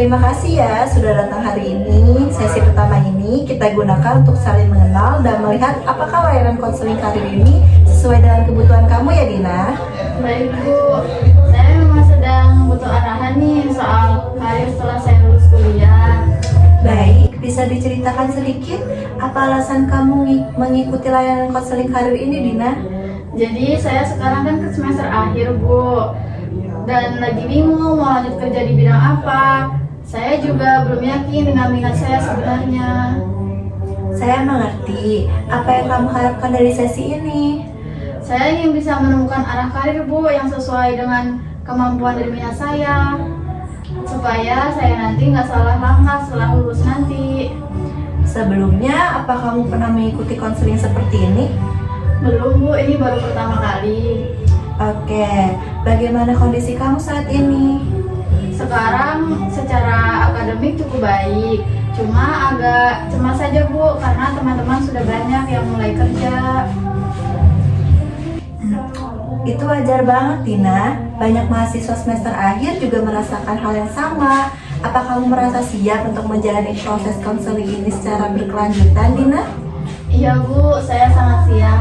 Terima kasih ya sudah datang hari ini. Sesi pertama ini kita gunakan untuk saling mengenal dan melihat apakah layanan konseling karir ini sesuai dengan kebutuhan kamu ya Dina. Baik Bu, saya memang sedang butuh arahan nih soal karir setelah saya lulus kuliah. Baik, bisa diceritakan sedikit apa alasan kamu mengikuti layanan konseling karir ini Dina? Jadi saya sekarang kan ke semester akhir Bu, dan lagi bingung mau lanjut kerja di bidang apa. Saya juga belum yakin dengan minat saya sebenarnya. Saya mengerti apa yang kamu harapkan dari sesi ini. Saya ingin bisa menemukan arah karir Bu yang sesuai dengan kemampuan dan minat saya, supaya saya nanti nggak salah langkah setelah lulus nanti. Sebelumnya, apa kamu pernah mengikuti konseling seperti ini? Belum Bu, ini baru pertama kali. Oke, bagaimana kondisi kamu saat ini? Sekarang secara akademik cukup baik, cuma agak cemas saja Bu karena teman-teman sudah banyak yang mulai kerja. Itu wajar banget Dina, banyak mahasiswa semester akhir juga merasakan hal yang sama. Apa kamu merasa siap untuk menjalani proses konseling ini secara berkelanjutan Dina? Iya Bu, saya sangat siap.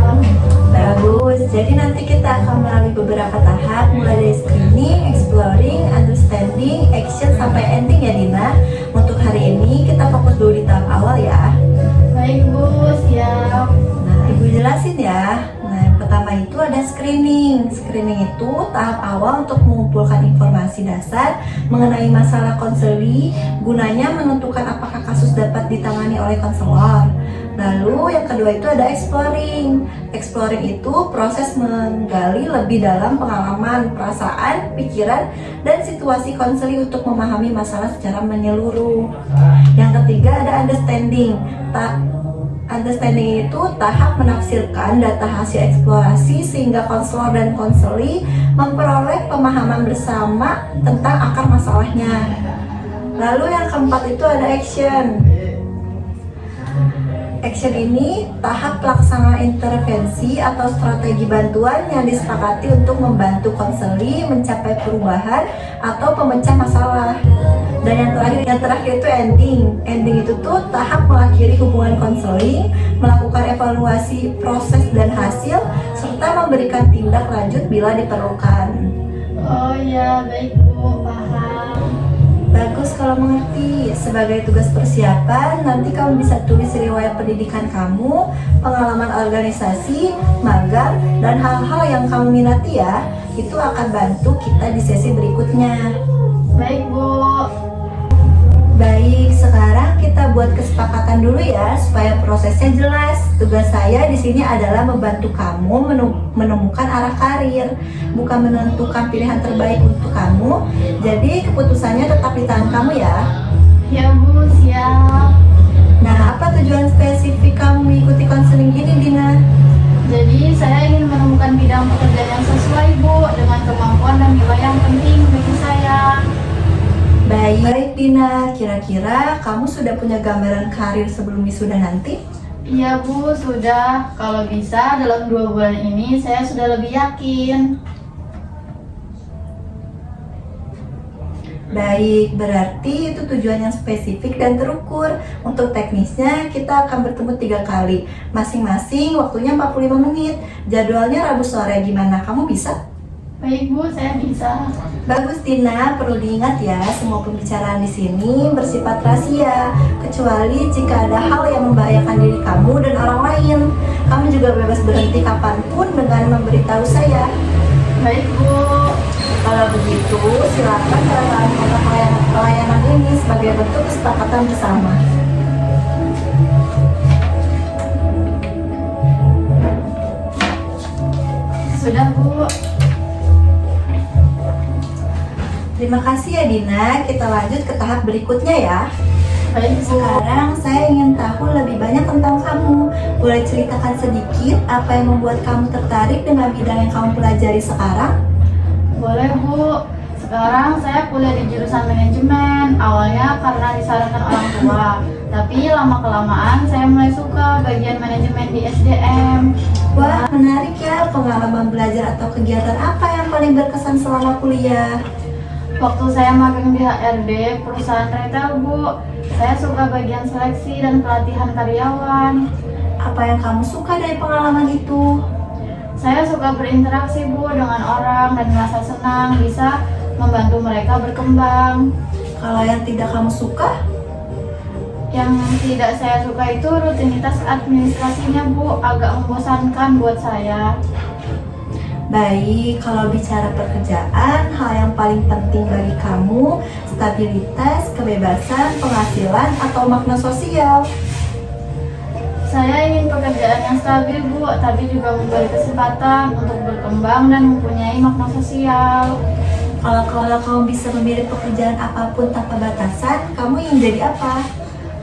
Bagus, jadi nanti kita akan melalui beberapa tahap mulai dari screening, exploring, understanding, action, sampai ending ya Dina. Untuk hari ini kita fokus dulu di tahap awal ya. Baik Bu, siap. Nah, Ibu jelasin ya. Nah, yang pertama itu ada screening. Screening itu tahap awal untuk mengumpulkan informasi dasar mengenai masalah konseli, gunanya menentukan apakah kasus dapat ditangani oleh konselor. Lalu yang kedua itu ada exploring. Exploring itu proses menggali lebih dalam pengalaman, perasaan, pikiran, dan situasi konseli untuk memahami masalah secara menyeluruh. Yang ketiga ada understanding. Understanding itu tahap menafsirkan data hasil eksplorasi sehingga konselor dan konseli memperoleh pemahaman bersama tentang akar masalahnya. Lalu yang keempat itu ada action. Action ini tahap pelaksanaan intervensi atau strategi bantuan yang disepakati untuk membantu konseli mencapai perubahan atau pemecah masalah. Dan yang terakhir itu ending. Ending itu tuh tahap mengakhiri hubungan konseling, melakukan evaluasi proses dan hasil, serta memberikan tindak lanjut bila diperlukan. Oh ya, baik Bu, paham. Bagus kalau mengerti. Sebagai tugas persiapan, nanti kamu bisa tulis riwayat pendidikan kamu, pengalaman organisasi, magang, dan hal-hal yang kamu minati ya. Itu akan bantu kita di sesi berikutnya. Baik Bu. Baik, sekarang kita buat kesepakatan dulu ya supaya prosesnya jelas. Tugas saya di sini adalah membantu kamu menemukan arah karir, bukan menentukan pilihan terbaik untuk kamu. Jadi keputusannya tetap di tangan kamu ya. Ya Bu, siap. Nah, apa tujuan spesifik kamu mengikuti konseling ini, Dina? Jadi saya ingin menemukan bidang pekerjaan yang sesuai Bu dengan kemampuan dan nilai yang penting bagi saya. Baik Dina, kira-kira kamu sudah punya gambaran karir sebelum wisuda nanti? Iya Bu, sudah. Kalau bisa dalam 2 bulan ini saya sudah lebih yakin. Baik, berarti itu tujuan yang spesifik dan terukur. Untuk teknisnya kita akan bertemu 3 kali. Masing-masing waktunya 45 menit. Jadwalnya Rabu sore, gimana? Kamu bisa? Baik Bu, saya bisa. Bagus Dina, perlu diingat ya, semua pembicaraan di sini bersifat rahasia, kecuali jika ada hal yang membahayakan diri kamu dan orang lain. Kamu juga bebas berhenti kapanpun dengan memberitahu saya. Baik Bu. Kalau begitu, silakan tanda tangan kontrak layanan ini sebagai bentuk kesepakatan bersama. Sudah Bu. Terima kasih ya Dina, kita lanjut ke tahap berikutnya ya. Baik Bu. Sekarang saya ingin tahu lebih banyak tentang kamu. Boleh ceritakan sedikit apa yang membuat kamu tertarik dengan bidang yang kamu pelajari sekarang? Boleh Bu. Sekarang saya kuliah di jurusan manajemen. Awalnya karena disarankan orang tua, tapi lama-kelamaan saya mulai suka bagian manajemen di SDM. Wah, menarik ya. Pengalaman belajar atau kegiatan apa yang paling berkesan selama kuliah? Waktu saya magang di HRD perusahaan retail, Bu, saya suka bagian seleksi dan pelatihan karyawan. Apa yang kamu suka dari pengalaman itu? Saya suka berinteraksi, Bu, dengan orang dan merasa senang bisa membantu mereka berkembang. Kalau yang tidak kamu suka? Yang tidak saya suka itu rutinitas administrasinya, Bu, agak membosankan buat saya. Baik, kalau bicara pekerjaan, hal yang paling penting bagi kamu, stabilitas, kebebasan, penghasilan, atau makna sosial. Saya ingin pekerjaan yang stabil, Bu, tapi juga memberi kesempatan untuk berkembang dan mempunyai makna sosial. Kalau kamu bisa memilih pekerjaan apapun tanpa batasan, kamu ingin jadi apa?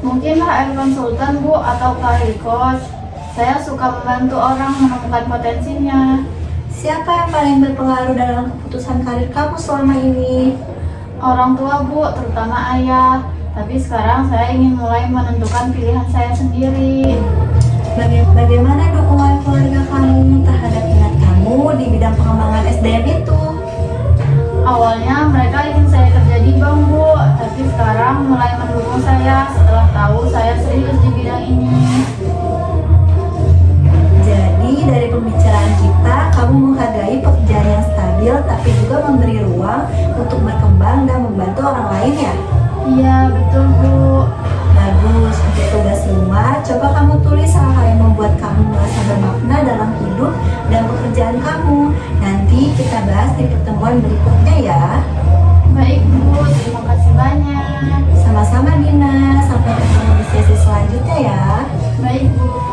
Mungkin HR konsultan, Bu, atau career coach. Saya suka membantu orang menemukan potensinya. Siapa yang paling berpengaruh dalam keputusan karir kamu selama ini? Orang tua, Bu, terutama ayah. Tapi sekarang saya ingin mulai menentukan pilihan saya sendiri. Bagaimana dukungan keluarga kamu terhadap minat kamu di bidang pengembangan SDM itu? Awalnya mereka ingin saya kerja di bank, Bu, tapi sekarang mulai mendukung saya setelah tahu saya serius di bidang ini. Jadi dari pembicaraan kita, kamu menghargai pekerjaan yang stabil tapi juga memberi ruang untuk berkembang dan membantu orang lain ya? Iya, betul, Bu. Bagus, untuk tugas rumah, coba kamu tulis hal-hal yang membuat kamu merasa bermakna dalam hidup dan pekerjaan kamu. Nanti kita bahas di pertemuan berikutnya ya. Baik, Bu, terima kasih banyak. Sama-sama Dina, sampai ketemu di sesi selanjutnya ya. Baik, Bu.